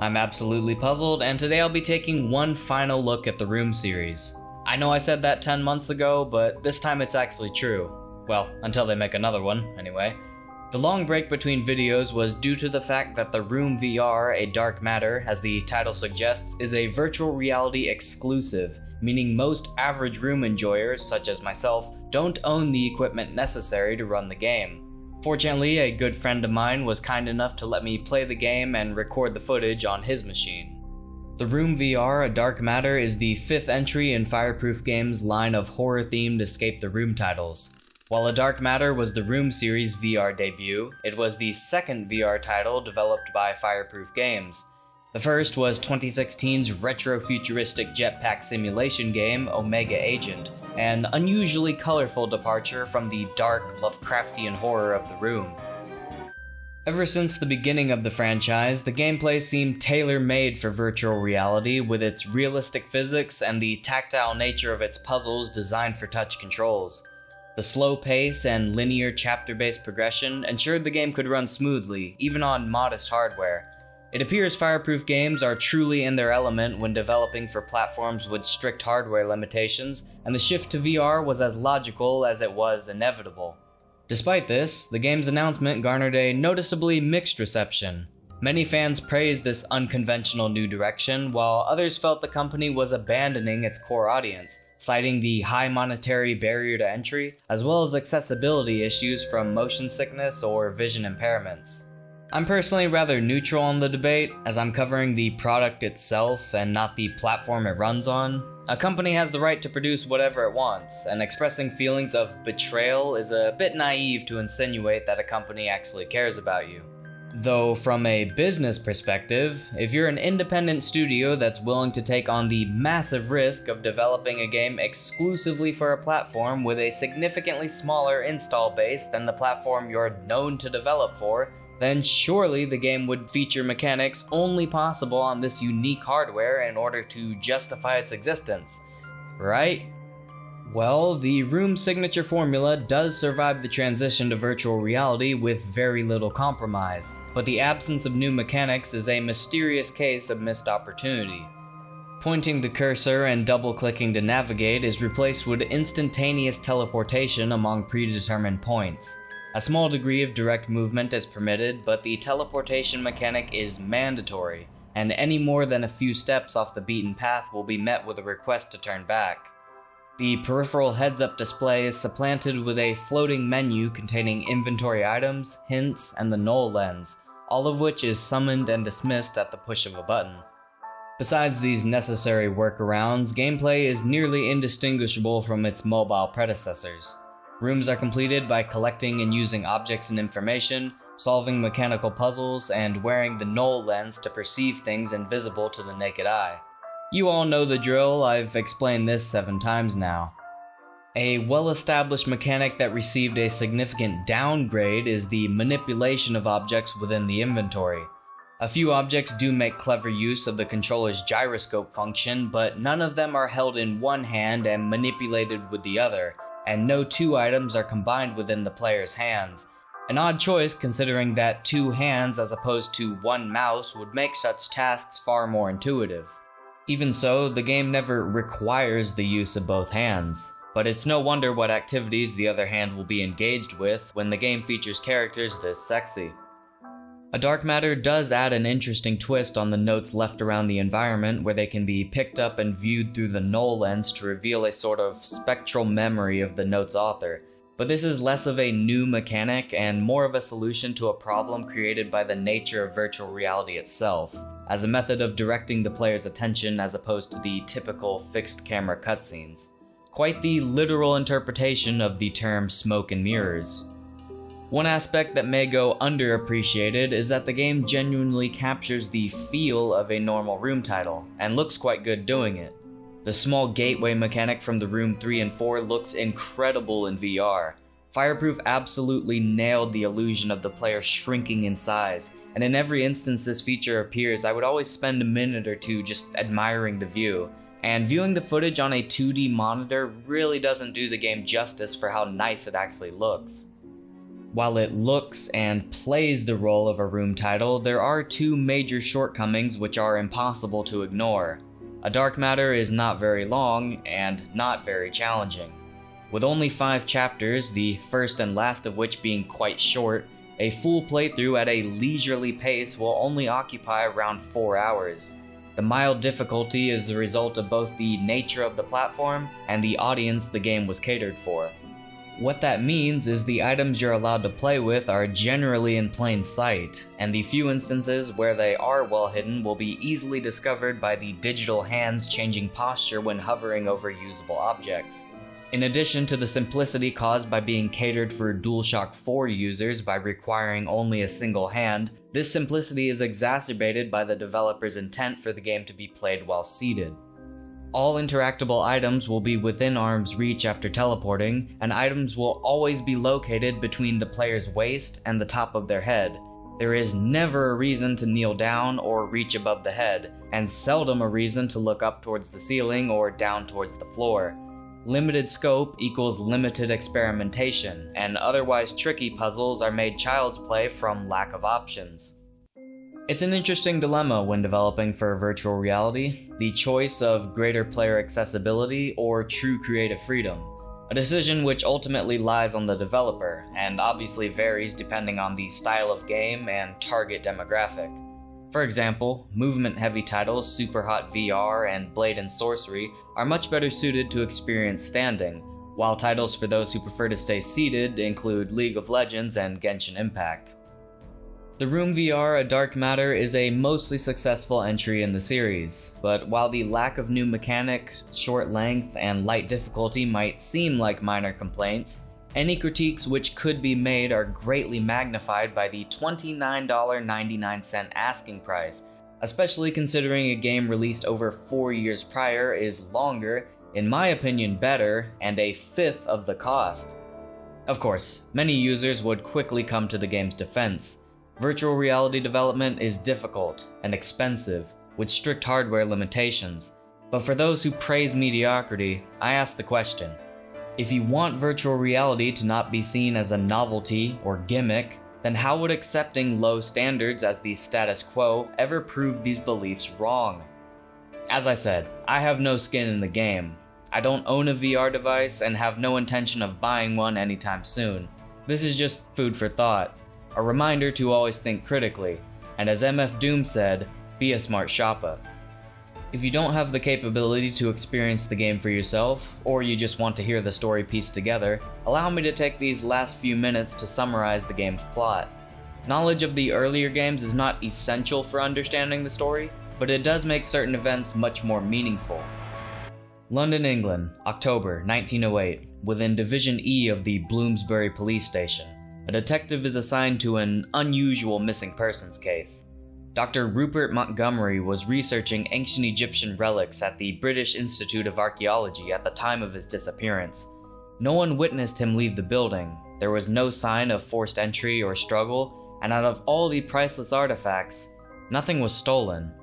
I'm absolutely puzzled, and today I'll be taking one final look at the Room series. I know I said that 10 months ago, but this time it's actually true. Well, until they make another one, anyway. The long break between videos was due to the fact that the Room VR, a dark matter, as the title suggests, is a virtual reality exclusive, meaning most average Room enjoyers, such as myself, don't own the equipment necessary to run the game. Fortunately, a good friend of mine was kind enough to let me play the game and record the footage on his machine. The Room VR, A Dark Matter is the 5th entry in Fireproof Games' line of horror-themed Escape the Room titles. While A Dark Matter was the Room series' VR debut, it was the second VR title developed by Fireproof Games. The first was 2016's retro-futuristic jetpack simulation game Omega Agent, an unusually colorful departure from the dark, Lovecraftian horror of the Room. Ever since the beginning of the franchise, the gameplay seemed tailor-made for virtual reality with its realistic physics and the tactile nature of its puzzles designed for touch controls. The slow pace and linear chapter-based progression ensured the game could run smoothly, even on modest hardware. It appears Fireproof Games are truly in their element when developing for platforms with strict hardware limitations, and the shift to VR was as logical as it was inevitable. Despite this, the game's announcement garnered a noticeably mixed reception. Many fans praised this unconventional new direction, while others felt the company was abandoning its core audience, citing the high monetary barrier to entry, as well as accessibility issues from motion sickness or vision impairments. I'm personally rather neutral on the debate, as I'm covering the product itself and not the platform it runs on. A company has the right to produce whatever it wants, and expressing feelings of betrayal is a bit naive to insinuate that a company actually cares about you. Though from a business perspective, if you're an independent studio that's willing to take on the massive risk of developing a game exclusively for a platform with a significantly smaller install base than the platform you're known to develop for, then surely the game would feature mechanics only possible on this unique hardware in order to justify its existence, right? Well, the Room signature formula does survive the transition to virtual reality with very little compromise, but the absence of new mechanics is a mysterious case of missed opportunity. Pointing the cursor and double-clicking to navigate is replaced with instantaneous teleportation among predetermined points. A small degree of direct movement is permitted, but the teleportation mechanic is mandatory, and any more than a few steps off the beaten path will be met with a request to turn back. The peripheral heads-up display is supplanted with a floating menu containing inventory items, hints, and the null lens, all of which is summoned and dismissed at the push of a button. Besides these necessary workarounds, gameplay is nearly indistinguishable from its mobile predecessors. Rooms are completed by collecting and using objects and information, solving mechanical puzzles, and wearing the null lens to perceive things invisible to the naked eye. You all know the drill, I've explained this 7 times now. A well-established mechanic that received a significant downgrade is the manipulation of objects within the inventory. A few objects do make clever use of the controller's gyroscope function, but none of them are held in one hand and manipulated with the other, and no 2 items are combined within the player's hands. An odd choice considering that 2 hands as opposed to 1 mouse would make such tasks far more intuitive. Even so, the game never requires the use of both hands, but it's no wonder what activities the other hand will be engaged with when the game features characters this sexy. A Dark Matter does add an interesting twist on the notes left around the environment, where they can be picked up and viewed through the null lens to reveal a sort of spectral memory of the note's author. But this is less of a new mechanic and more of a solution to a problem created by the nature of virtual reality itself, as a method of directing the player's attention as opposed to the typical fixed camera cutscenes. Quite the literal interpretation of the term smoke and mirrors. One aspect that may go underappreciated is that the game genuinely captures the feel of a normal Room title, and looks quite good doing it. The small gateway mechanic from the Room 3 and 4 looks incredible in VR. Fireproof absolutely nailed the illusion of the player shrinking in size, and in every instance this feature appears, I would always spend a minute or two just admiring the view, and viewing the footage on a 2D monitor really doesn't do the game justice for how nice it actually looks. While it looks and plays the role of a room title, there are two major shortcomings which are impossible to ignore. A Dark Matter is not very long and not very challenging. With only 5 chapters, the first and last of which being quite short, a full playthrough at a leisurely pace will only occupy around 4 hours. The mild difficulty is the result of both the nature of the platform and the audience the game was catered for. What that means is the items you're allowed to play with are generally in plain sight, and the few instances where they are well hidden will be easily discovered by the digital hands changing posture when hovering over usable objects. In addition to the simplicity caused by being catered for DualShock 4 users by requiring only a single hand, this simplicity is exacerbated by the developer's intent for the game to be played while seated. All interactable items will be within arm's reach after teleporting, and items will always be located between the player's waist and the top of their head. There is never a reason to kneel down or reach above the head, and seldom a reason to look up towards the ceiling or down towards the floor. Limited scope equals limited experimentation, and otherwise tricky puzzles are made child's play from lack of options. It's an interesting dilemma when developing for virtual reality, the choice of greater player accessibility or true creative freedom. A decision which ultimately lies on the developer, and obviously varies depending on the style of game and target demographic. For example, movement-heavy titles Superhot VR and Blade and Sorcery are much better suited to experience standing, while titles for those who prefer to stay seated include League of Legends and Genshin Impact. The Room VR A Dark Matter is a mostly successful entry in the series, but while the lack of new mechanics, short length, and light difficulty might seem like minor complaints, any critiques which could be made are greatly magnified by the $29.99 asking price, especially considering a game released over 4 years prior is longer, in my opinion better, and a fifth of the cost. Of course, many users would quickly come to the game's defense. Virtual reality development is difficult and expensive, with strict hardware limitations, but for those who praise mediocrity, I ask the question: if you want virtual reality to not be seen as a novelty or gimmick, then how would accepting low standards as the status quo ever prove these beliefs wrong? As I said, I have no skin in the game. I don't own a VR device and have no intention of buying one anytime soon. This is just food for thought, a reminder to always think critically, and as MF Doom said, be a smart shopper. If you don't have the capability to experience the game for yourself, or you just want to hear the story pieced together, allow me to take these last few minutes to summarize the game's plot. Knowledge of the earlier games is not essential for understanding the story, but it does make certain events much more meaningful. London, England, October 1908, within Division E of the Bloomsbury Police Station. A detective is assigned to an unusual missing persons case. Dr. Rupert Montgomery was researching ancient Egyptian relics at the British Institute of Archaeology at the time of his disappearance. No one witnessed him leave the building, there was no sign of forced entry or struggle, and out of all the priceless artifacts, nothing was stolen.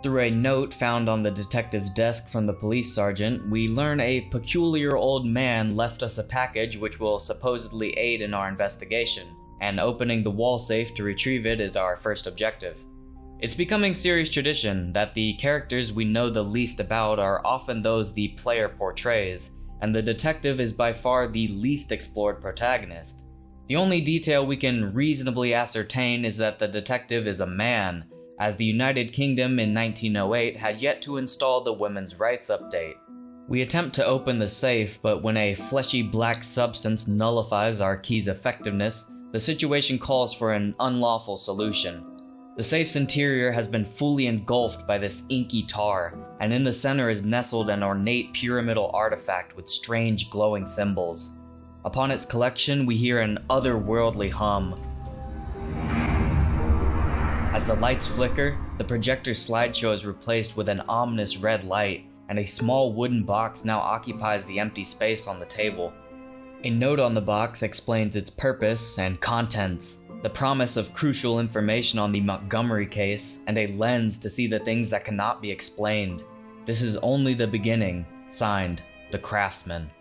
Through a note found on the detective's desk from the police sergeant, we learn a peculiar old man left us a package which will supposedly aid in our investigation, and opening the wall safe to retrieve it is our first objective. It's becoming serious tradition that the characters we know the least about are often those the player portrays, and the detective is by far the least explored protagonist. The only detail we can reasonably ascertain is that the detective is a man, as the United Kingdom in 1908 had yet to install the Women's Rights Update. We attempt to open the safe, but when a fleshy black substance nullifies our key's effectiveness, the situation calls for an unlawful solution. The safe's interior has been fully engulfed by this inky tar, and in the center is nestled an ornate pyramidal artifact with strange glowing symbols. Upon its collection, we hear an otherworldly hum. As the lights flicker, the projector's slideshow is replaced with an ominous red light, and a small wooden box now occupies the empty space on the table. A note on the box explains its purpose and contents, the promise of crucial information on the Montgomery case, and a lens to see the things that cannot be explained. This is only the beginning. Signed, The Craftsman.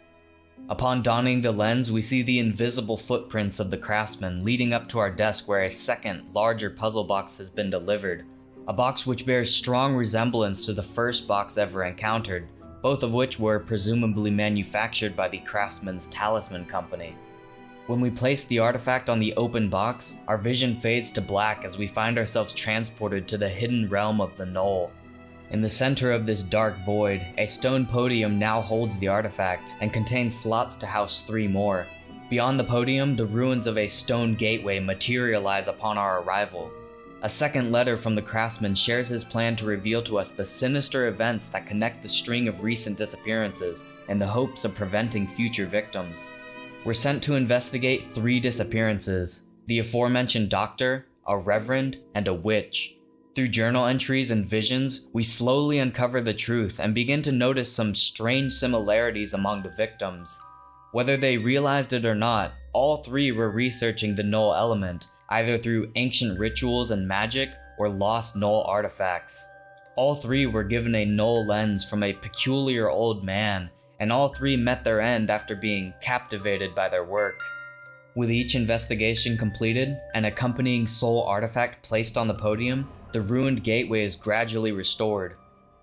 Upon donning the lens, we see the invisible footprints of the craftsman leading up to our desk where a second, larger puzzle box has been delivered. A box which bears strong resemblance to the first box ever encountered, both of which were presumably manufactured by the craftsman's talisman company. When we place the artifact on the open box, our vision fades to black as we find ourselves transported to the hidden realm of the Knoll. In the center of this dark void, a stone podium now holds the artifact and contains slots to house 3 more. Beyond the podium, the ruins of a stone gateway materialize upon our arrival. A second letter from the craftsman shares his plan to reveal to us the sinister events that connect the string of recent disappearances in the hopes of preventing future victims. We're sent to investigate 3 disappearances: the aforementioned doctor, a reverend, and a witch. Through journal entries and visions, we slowly uncover the truth and begin to notice some strange similarities among the victims. Whether they realized it or not, all 3 were researching the Knoll element, either through ancient rituals and magic or lost Knoll artifacts. All 3 were given a Knoll lens from a peculiar old man, and all 3 met their end after being captivated by their work. With each investigation completed, an accompanying soul artifact placed on the podium, the ruined gateway is gradually restored.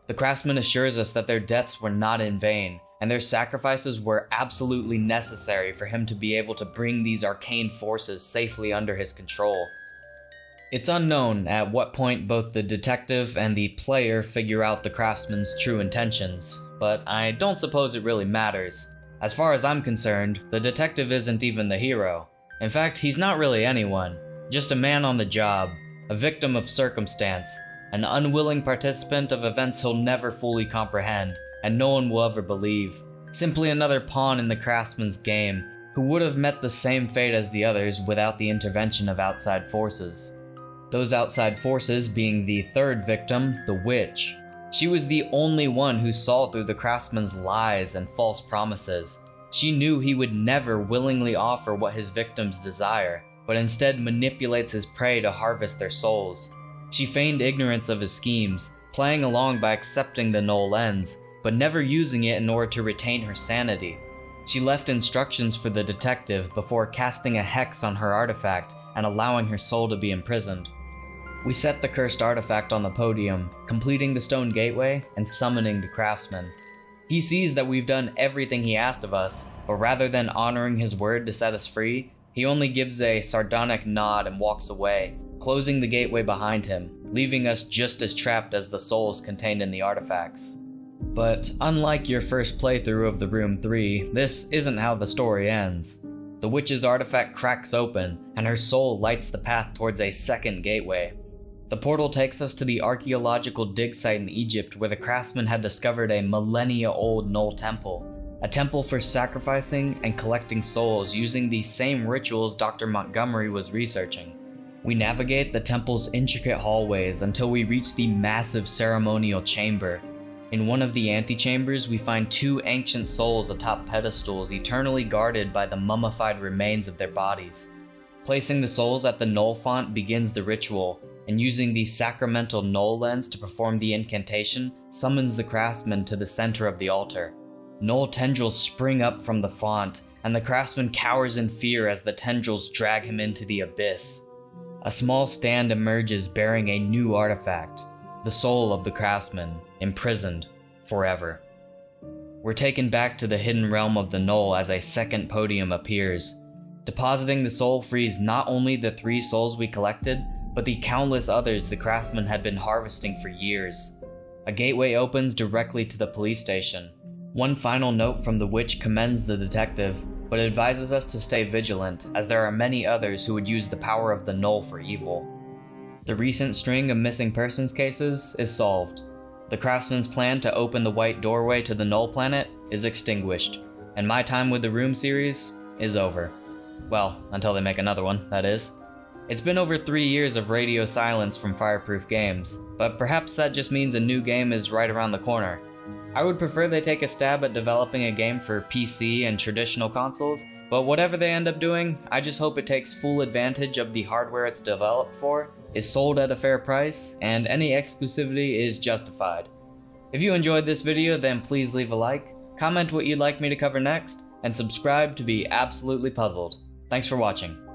The craftsman assures us that their deaths were not in vain, and their sacrifices were absolutely necessary for him to be able to bring these arcane forces safely under his control. It's unknown at what point both the detective and the player figure out the craftsman's true intentions, but I don't suppose it really matters. As far as I'm concerned, the detective isn't even the hero. In fact, he's not really anyone, just a man on the job, a victim of circumstance, an unwilling participant of events he'll never fully comprehend, and no one will ever believe. Simply another pawn in the craftsman's game, who would have met the same fate as the others without the intervention of outside forces. Those outside forces being the 3rd victim, the witch. She was the only one who saw through the craftsman's lies and false promises. She knew he would never willingly offer what his victims desire, but instead manipulates his prey to harvest their souls. She feigned ignorance of his schemes, playing along by accepting the Knoll lens, but never using it in order to retain her sanity. She left instructions for the detective before casting a hex on her artifact and allowing her soul to be imprisoned. We set the cursed artifact on the podium, completing the stone gateway and summoning the craftsman. He sees that we've done everything he asked of us, but rather than honoring his word to set us free, he only gives a sardonic nod and walks away, closing the gateway behind him, leaving us just as trapped as the souls contained in the artifacts. But unlike your first playthrough of the Room 3, this isn't how the story ends. The witch's artifact cracks open, and her soul lights the path towards a second gateway. The portal takes us to the archaeological dig site in Egypt where the craftsman had discovered a millennia-old Knoll temple. A temple for sacrificing and collecting souls using the same rituals Dr. Montgomery was researching. We navigate the temple's intricate hallways until we reach the massive ceremonial chamber. In one of the antechambers, we find 2 ancient souls atop pedestals eternally guarded by the mummified remains of their bodies. Placing the souls at the Knoll font begins the ritual, and using the sacramental Knoll lens to perform the incantation summons the craftsman to the center of the altar. Knoll tendrils spring up from the font, and the craftsman cowers in fear as the tendrils drag him into the abyss. A small stand emerges bearing a new artifact, the soul of the craftsman, imprisoned forever. We're taken back to the hidden realm of the Knoll as a second podium appears. Depositing the soul frees not only the 3 souls we collected, but the countless others the craftsman had been harvesting for years. A gateway opens directly to the police station. One final note from the witch commends the detective, but advises us to stay vigilant, as there are many others who would use the power of the Knoll for evil. The recent string of missing persons cases is solved. The craftsman's plan to open the white doorway to the Knoll planet is extinguished, and my time with the Room series is over. Well, until they make another one, that is. It's been over 3 years of radio silence from Fireproof Games, but perhaps that just means a new game is right around the corner. I would prefer they take a stab at developing a game for PC and traditional consoles, but whatever they end up doing, I just hope it takes full advantage of the hardware it's developed for, is sold at a fair price, and any exclusivity is justified. If you enjoyed this video, then please leave a like, comment what you'd like me to cover next, and subscribe to be absolutely puzzled. Thanks for watching.